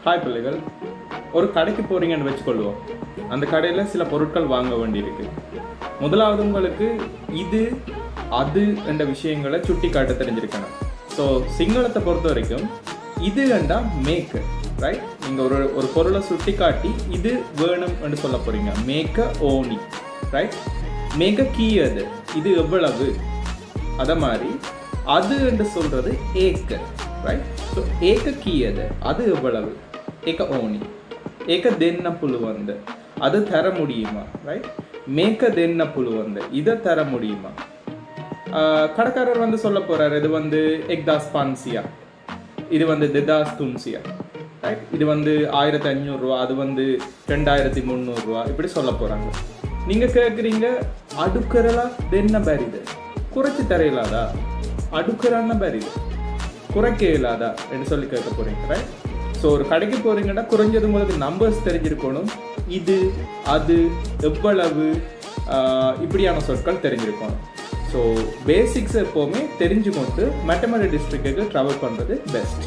Hi பிள்ளைகள், ஒரு கடைக்கு போகிறீங்கன்னு வச்சுக்கொள்வோம். அந்த கடையில் சில பொருட்கள் வாங்க வேண்டியிருக்கு. முதலாவது உங்களுக்கு இது அது என்ற விஷயங்களை சுட்டி காட்ட தெரிஞ்சிருக்கணும். ஸோ சிங்களத்தை பொறுத்த வரைக்கும் இது என்றா மேக், ரைட்? நீங்கள் ஒரு பொருளை சுட்டி காட்டி இது வேணும் என்று சொல்ல போகிறீங்க. மேக்க ஓனி, ரைட்? மேக்க கீ அது, இது எவ்வளவு. அதை மாதிரி அது என்று சொல்கிறது ஏக்க, ரைட்? ஸோ ஏக்க கீ அது எவ்வளவு, ஏக்க ஓனி. ஏக்க தென்ன පුළුවන්ද, அது தர முடியுமா, ரைட்? மேக்க தென்ன පුළුවන්ද, இதை தர முடியுமா. கடைக்காரர் வந்து சொல்ல போகிறார், இது வந்து 1500, இது வந்து 2300, ரைட்? இது வந்து 1500 ரூபா, அது வந்து 2300 ரூபா, இப்படி சொல்ல போகிறாங்க. நீங்கள் கேட்குறீங்க, அடுக்கரலா தென்ன பேரிது, குறைச்சி தரையிலாதா, அடுக்கரான பேரிது, குறைக்க இல்லாதா என்று சொல்லி கேட்க போகிறீங்க, ரைட்? ஸோ ஒரு கடைக்கு போகிறீங்கன்னா குறைஞ்சது உங்களுக்கு நம்பர்ஸ் தெரிஞ்சிருக்கணும். இது அது எவ்வளவு இப்படியான சொற்கள் தெரிஞ்சிருக்கணும். ஸோ பேசிக்ஸ் எப்போவுமே தெரிஞ்சுக்கொண்டு மேத்தமெட்டிக்ஸ் டிஸ்ட்ரிக்ட்டுக்கு ட்ராவல் பண்ணுறது பெஸ்ட்.